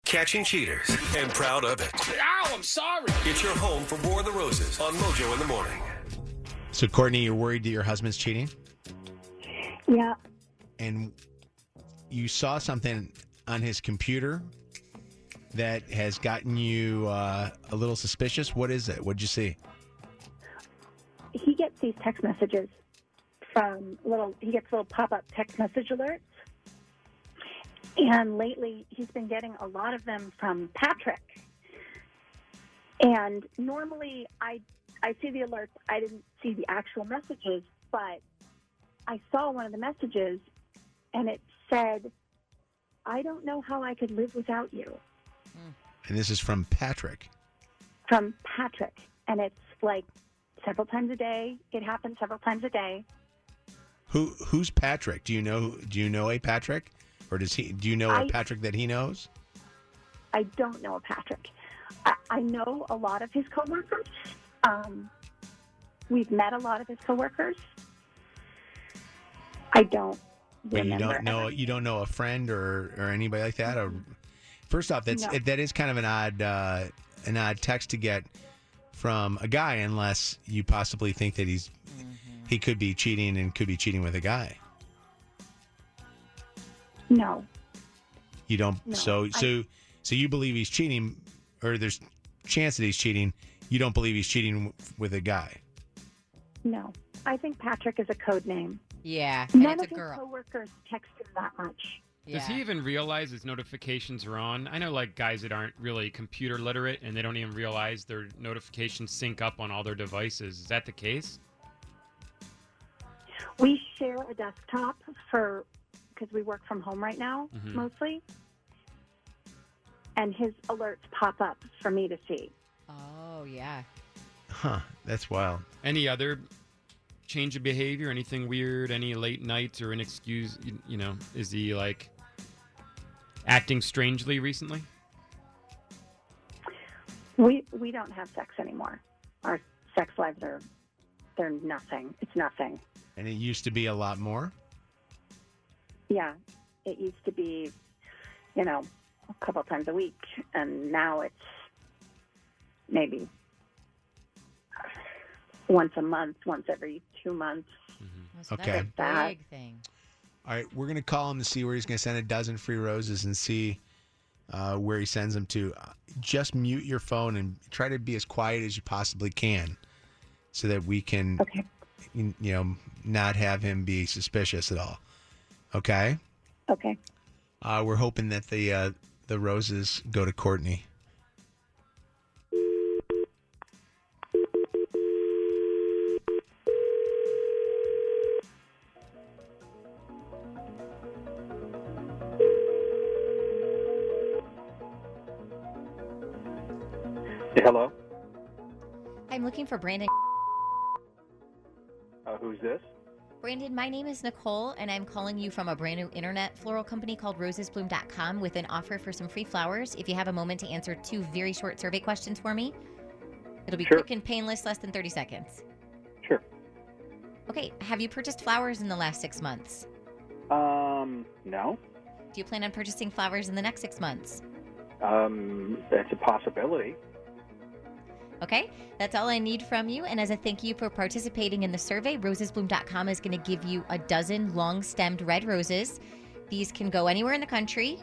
catching cheaters, and proud of it. Ow, I'm sorry. It's your home for War of the Roses on Mojo in the Morning. So, Courtney, you're worried that your husband's cheating? Yeah. And you saw something on his computer that has gotten you a little suspicious. What is it? What'd you see? He gets these text messages he gets little pop-up text message alerts. And lately, he's been getting a lot of them from Patrick. And normally, I see the alerts. I didn't see the actual messages, but I saw one of the messages, and it said, "I don't know how I could live without you." And this is from Patrick. From Patrick. And it's like several times a day. It happens several times a day. Who's Patrick? Do you know a Patrick? Or do you know a Patrick that he knows? I don't know a Patrick. I know a lot of his coworkers. We've met a lot of his coworkers. I don't remember. You don't know a friend or anybody like that? Or first off, that is kind of an odd text to get from a guy, unless you possibly think that he could be cheating and could be cheating with a guy. No. You don't. No, so you believe he's cheating, or there's chance that he's cheating. You don't believe he's cheating with a guy. No. I think Patrick is a code name. Yeah, and None it's of a his girl. coworkers text him that much. Does he even realize his notifications are on? I know like guys that aren't really computer literate and they don't even realize their notifications sync up on all their devices. Is that the case? We share a desktop because we work from home right now, mostly. And his alerts pop up for me to see. Oh, yeah. Huh, that's wild. Any other change of behavior, anything weird, any late nights or inexcused, is he like acting strangely recently? We don't have sex anymore. Our sex lives they're nothing. It's nothing. And it used to be a lot more? Yeah. It used to be, a couple times a week, and now it's maybe once a month, once every 2 months. So Okay. That's a big thing. All right, we're going to call him to see where he's going to send a dozen free roses and see where he sends them to. Just mute your phone and try to be as quiet as you possibly can so that we can, not have him be suspicious at all. Okay? Okay. We're hoping that the roses go to Courtney. Hello? I'm looking for Brandon. Who's this? Brandon, my name is Nicole, and I'm calling you from a brand new internet floral company called rosesbloom.com with an offer for some free flowers. If you have a moment to answer 2 very short survey questions for me, it'll be quick and painless, less than 30 seconds. Sure. Okay, have you purchased flowers in the last 6 months? No. Do you plan on purchasing flowers in the next 6 months? That's a possibility. Okay, that's all I need from you. And as a thank you for participating in the survey, rosesbloom.com is going to give you a dozen long-stemmed red roses. These can go anywhere in the country.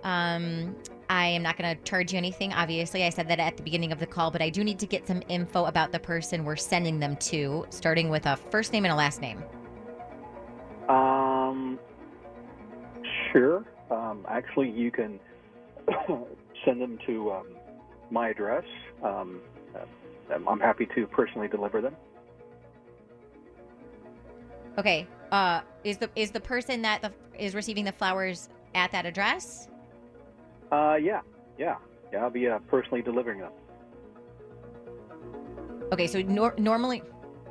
I am not going to charge you anything, obviously. I said that at the beginning of the call, but I do need to get some info about the person we're sending them to, starting with a first name and a last name. Sure. Actually, you can send them to my address. I'm happy to personally deliver them. Okay. Is the person that is receiving the flowers at that address? Yeah. I'll be personally delivering them. Okay, so normally...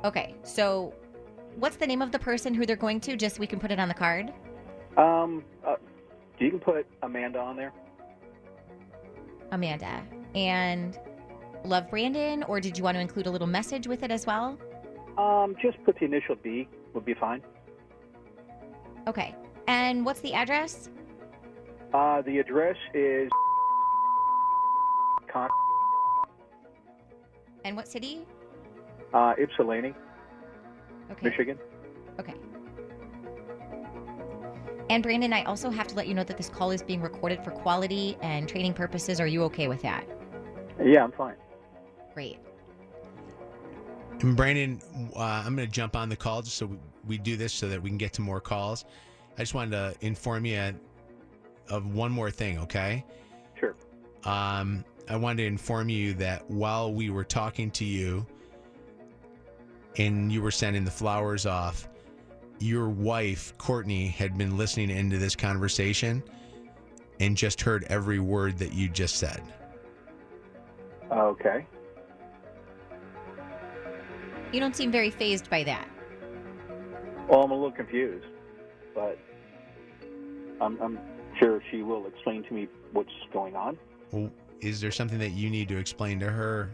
Okay, so what's the name of the person who they're going to, just so we can put it on the card? You can put Amanda on there. Amanda. And love Brandon, or did you want to include a little message with it as well? Just put the initial B would be fine. Okay. And what's the address? The address is Con. And what city? Ypsilanti, Okay. Michigan. Okay. And Brandon, I also have to let you know that this call is being recorded for quality and training purposes. Are you okay with that? Yeah, I'm fine. Great. And Brandon, I'm going to jump on the call just so we do this so that we can get to more calls. I just wanted to inform you of one more thing, okay? Sure. I wanted to inform you that while we were talking to you and you were sending the flowers off, your wife, Courtney, had been listening into this conversation and just heard every word that you just said. Okay. You don't seem very fazed by that. Well, I'm a little confused, but I'm sure she will explain to me what's going on. Well, is there something that you need to explain to her?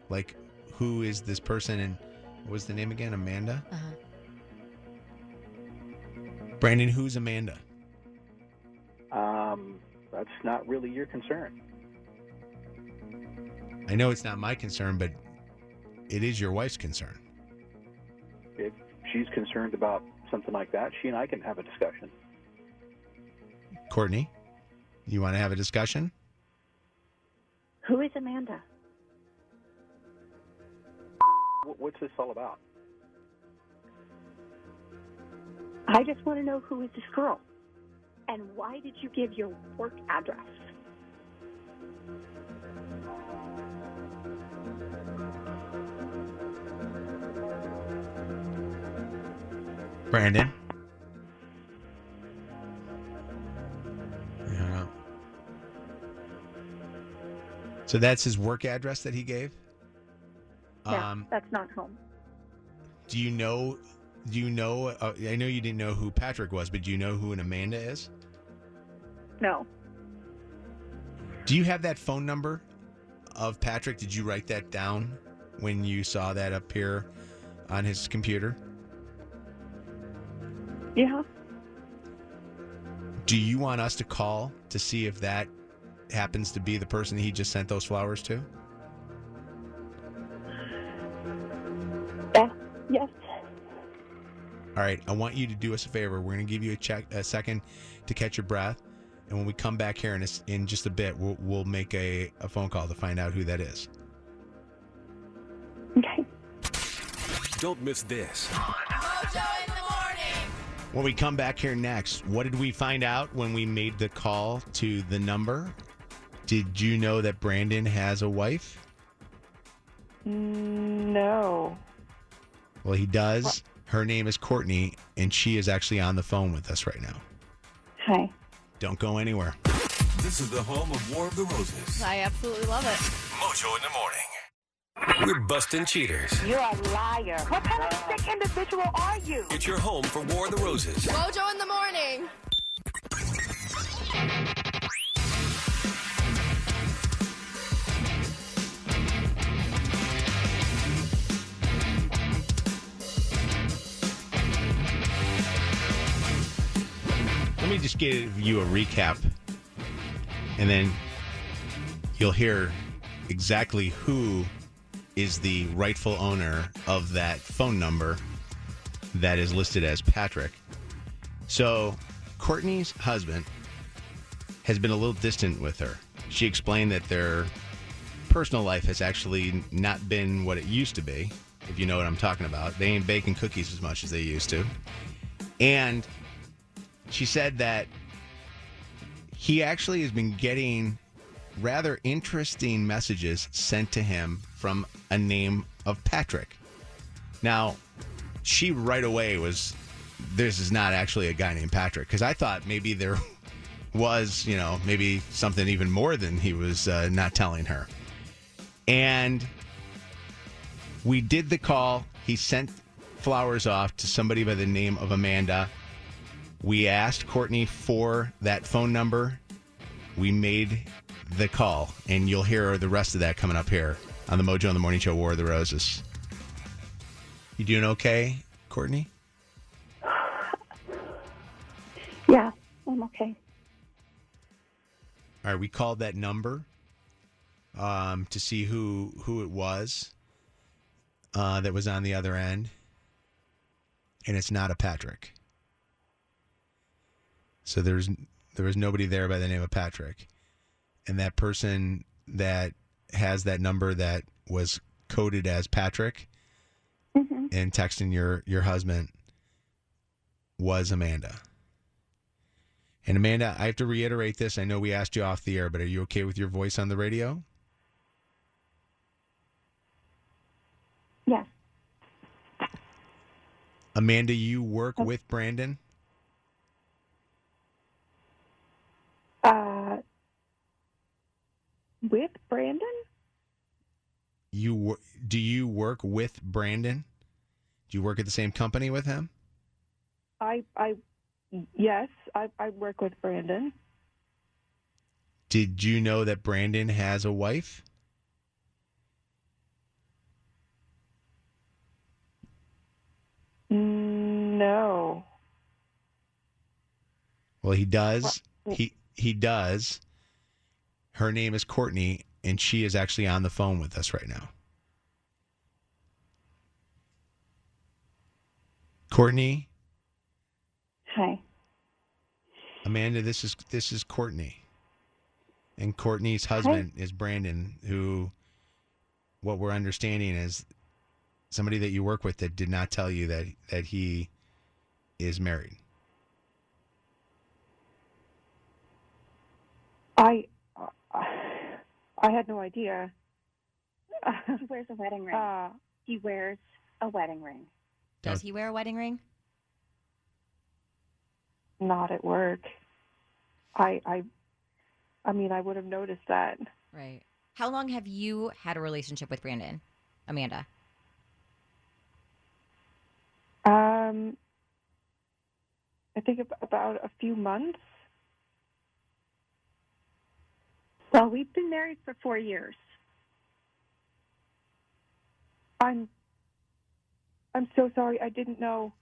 Like, who is this person and what was the name again? Amanda? Uh-huh. Brandon, who's Amanda? That's not really your concern. I know it's not my concern, but it is your wife's concern. If she's concerned about something like that, she and I can have a discussion. Courtney, you want to have a discussion? Who is Amanda? What's this all about? I just want to know who is this girl. And why did you give your work address? Brandon? Yeah. So that's his work address that he gave? Yeah, that's not home. Do you know, I know you didn't know who Patrick was, but do you know who an Amanda is? No. Do you have that phone number of Patrick? Did you write that down when you saw that appear on his computer? Yeah. Do you want us to call to see if that happens to be the person he just sent those flowers to? Yes. All right, I want you to do us a favor. We're going to give you a second to catch your breath, and when we come back here in just a bit, we'll make a phone call to find out who that is. Okay. Don't miss this. Mojo in the morning. When we come back here next, what did we find out when we made the call to the number? Did you know that Brandon has a wife? No. Well, he does. Her name is Courtney, and she is actually on the phone with us right now. Hi. Don't go anywhere. This is the home of War of the Roses. I absolutely love it. Mojo in the morning. We're busting cheaters. You're a liar. What kind of sick individual are you? It's your home for War of the Roses. Mojo in the morning. Let me just give you a recap, and then you'll hear exactly who is the rightful owner of that phone number that is listed as Patrick. So, Courtney's husband has been a little distant with her. She explained that their personal life has actually not been what it used to be, if you know what I'm talking about. They ain't baking cookies as much as they used to. And she said that he actually has been getting rather interesting messages sent to him from a name of Patrick. Now, she right away was, this is not actually a guy named Patrick, because I thought maybe there was, maybe something even more than he was not telling her. And we did the call. He sent flowers off to somebody by the name of Amanda. We asked Courtney for that phone number. We made the call, and you'll hear the rest of that coming up here on the Mojo in the Morning Show, War of the Roses. You doing okay, Courtney? Yeah, I'm okay. All right, we called that number, to see who it was that was on the other end, and it's not a Patrick. So there was nobody there by the name of Patrick, and that person that has that number that was coded as Patrick and texting your husband was Amanda. And Amanda, I have to reiterate this. I know we asked you off the air, but are you okay with your voice on the radio? Yes. Amanda, you work with Brandon? With Brandon? Do you work with Brandon? Do you work at the same company with him? Yes, I work with Brandon. Did you know that Brandon has a wife? No. Well, he does. He does. Her name is Courtney, and she is actually on the phone with us right now. Courtney? Hi. Amanda, this is Courtney. And Courtney's husband is Brandon, who what we're understanding is somebody that you work with that did not tell you that he is married. I had no idea. He wears a wedding ring. He wears a wedding ring. Does he wear a wedding ring? Not at work. I mean, I would have noticed that. Right. How long have you had a relationship with Brandon, Amanda? I think about a few months. Well, we've been married for 4 years. I'm so sorry. I didn't know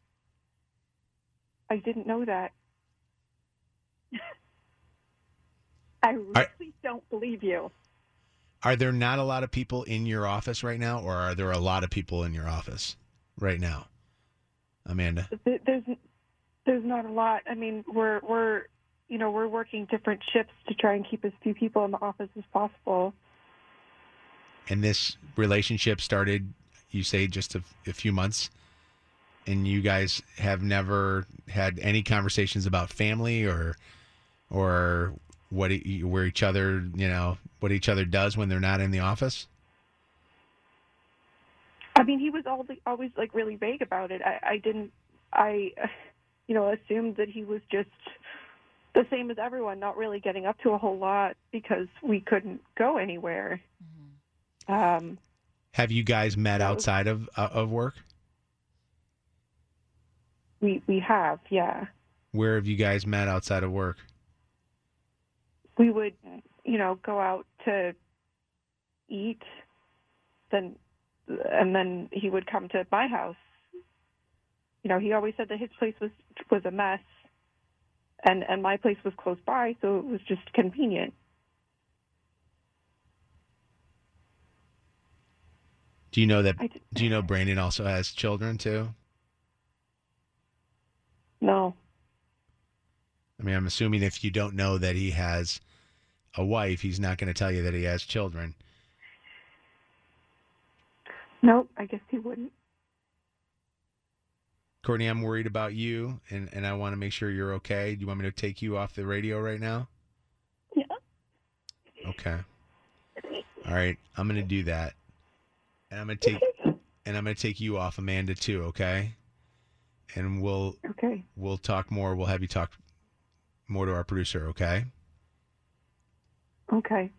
that. I really don't believe you. Are there not a lot of people in your office right now, or are there a lot of people in your office right now, Amanda? There's not a lot. I mean, we're working different shifts to try and keep as few people in the office as possible. And this relationship started, you say, just a few months, and you guys have never had any conversations about family or what each other does when they're not in the office? I mean, he was always like really vague about it. I assumed that he was just the same as everyone, not really getting up to a whole lot because we couldn't go anywhere. Have you guys met outside of work? We have, yeah. Where have you guys met outside of work? We would, go out to eat, and then he would come to my house. He always said that his place was a mess, and my place was close by, so it was just convenient. Do you know Brandon also has children too? No. I mean, I'm assuming if you don't know that he has a wife, he's not going to tell you that he has children. Nope, I guess he wouldn't. Courtney, I'm worried about you, and I want to make sure you're okay. Do you want me to take you off the radio right now? Yeah. Okay. All right, I'm going to do that. And I'm going to take you off, Amanda, too, okay? And we'll talk more. We'll have you talk more to our producer, okay? Okay.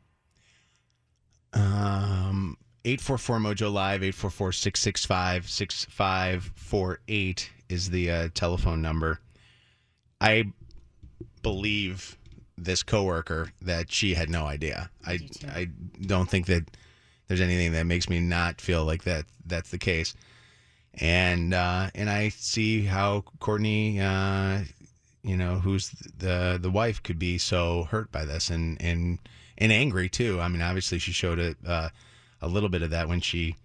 844 Mojo Live, 844-665-6548 is the telephone number. I believe this coworker that she had no idea. I don't think that there's anything that makes me not feel like that's the case. And I see how Courtney, who's the wife, could be so hurt by this and and angry too. I mean, obviously she showed a little bit of that when she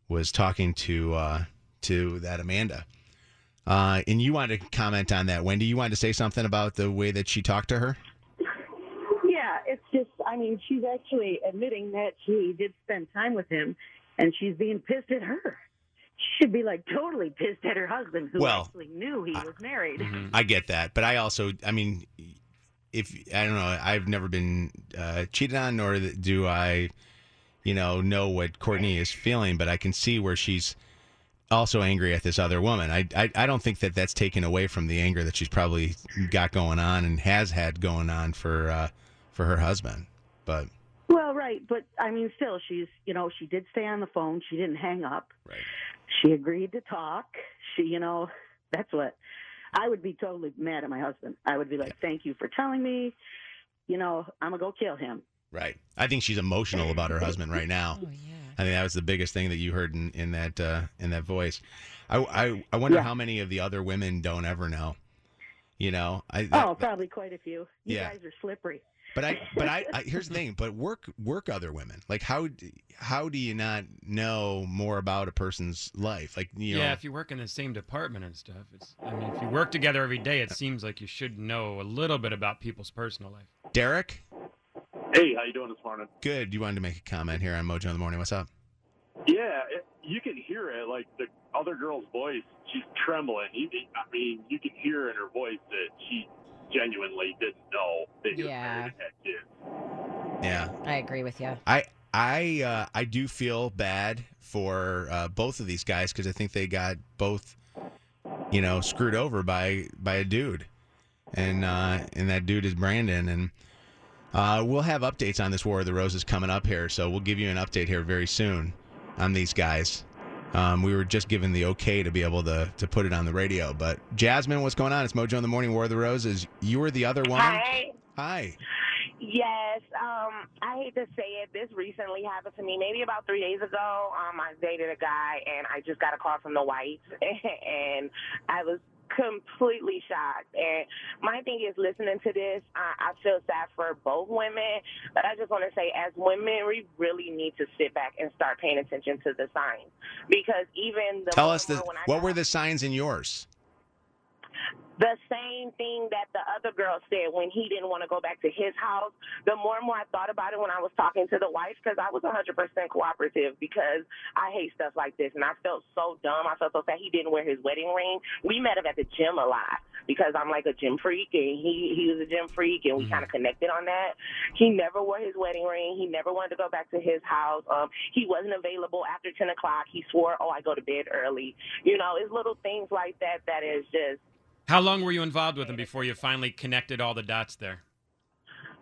was talking to that Amanda. And you wanted to comment on that, Wendy. You wanted to say something about the way that she talked to her? Yeah, it's just, I mean, she's actually admitting that she did spend time with him, and she's being pissed at her. She should be, like, totally pissed at her husband, who actually knew he was married. I get that. But I also, I mean, I don't know, I've never been cheated on, nor do I, know what Courtney is feeling, but I can see where she's also angry at this other woman. I don't think that that's taken away from the anger that she's probably got going on and has had going on for her husband. But Well, right, but I mean, still, she's, she did stay on the phone. She didn't hang up. Right. She agreed to talk. She, that's what I would be totally mad at my husband. I would be like, thank you for telling me. I'm gonna go kill him. Right. I think she's emotional about her husband right now. Oh, yeah. I think that was the biggest thing that you heard in that voice. I wonder how many of the other women don't ever know. Probably quite a few. You guys are slippery. But I here's the thing. But work other women. Like how do you not know more about a person's life? Like if you work in the same department and stuff, if you work together every day, it seems like you should know a little bit about people's personal life. Derek. Hey, how you doing this morning? Good. You wanted to make a comment here on Mojo in the Morning. What's up? Yeah, you can hear it, like the other girl's voice. She's trembling. You can hear in her voice that she genuinely didn't know that he was married and had kids. Yeah, I agree with you. I do feel bad for both of these guys because I think they got both, screwed over by a dude, and that dude is Brandon, and we'll have updates on this War of the Roses coming up here, so we'll give you an update here very soon on these guys. We were just given the okay to be able to put it on the radio. But Jasmine, what's going on? It's Mojo in the Morning, War of the Roses. You were the other woman? Hi. Yes. I hate to say it. This recently happened to me. Maybe about 3 days ago, I dated a guy, and I just got a call from the wife, and I was completely shocked. And my thing is, listening to this, I feel sad for both women, but I just want to say, as women, we really need to sit back and start paying attention to the signs, because even tell us what were the signs in yours? The same thing that the other girl said when he didn't want to go back to his house. The more and more I thought about it when I was talking to the wife, because I was 100% cooperative, because I hate stuff like this, and I felt so dumb. I felt so sad he didn't wear his wedding ring. We met him at the gym a lot because I'm like a gym freak, and he was a gym freak, and we kind of connected on that. He never wore his wedding ring. He never wanted to go back to his house. He wasn't available after 10 o'clock. He swore, I go to bed early. It's little things like that that is just. How long were you involved with him before you finally connected all the dots there?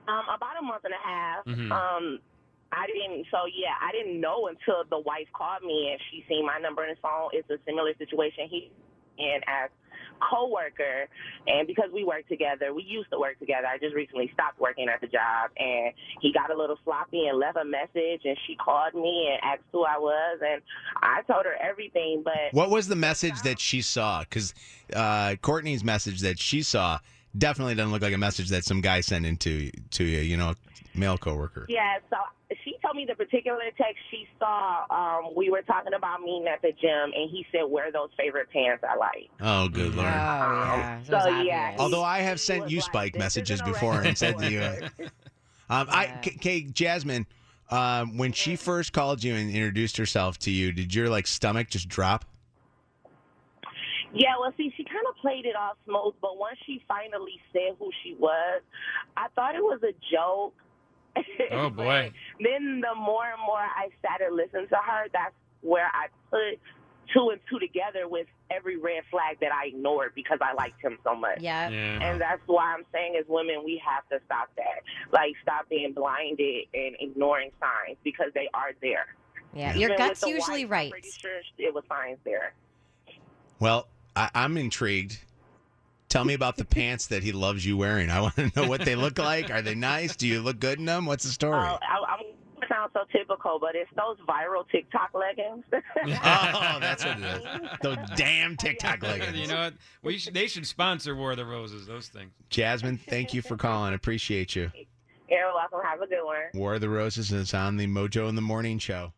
About a month and a half. Mm-hmm. I didn't know until the wife called me and she seen my number in his phone. It's a similar situation. He and as co-worker, and because we used to work together. I just recently stopped working at the job, and he got a little sloppy and left a message, and she called me and asked who I was, and I told her everything. But what was the message that she saw? Because Courtney's message that she saw definitely doesn't look like a message that some guy sent into you, male coworker. Yeah, so she told me the particular text she saw. We were talking about meeting at the gym, and he said, "Wear those favorite pants I like." Oh, good Lord. Oh, yeah. So, yeah. Although I have sent you spike messages before and said to you. Okay, Jasmine, when she first called you and introduced herself to you, did your stomach just drop? Yeah, well, see, she kind of played it off smooth, but once she finally said who she was, I thought it was a joke. Oh, boy. Then the more and more I started listening to her, that's where I put two and two together with every red flag that I ignored because I liked him so much. Yeah. And that's why I'm saying, as women, we have to stop that. Stop being blinded and ignoring signs, because they are there. Yeah, Even your gut's with the usually wife, right. I'm pretty sure it was signs there. Well, I'm intrigued. Tell me about the pants that he loves you wearing. I want to know what they look like. Are they nice? Do you look good in them? What's the story? I'm going to sound so typical, but it's those viral TikTok leggings. Oh, that's what it is. Those damn TikTok leggings. You know what? They should sponsor War of the Roses, those things. Jasmine, thank you for calling. Appreciate you. You're welcome. Have a good one. War of the Roses is on the Mojo in the Morning show.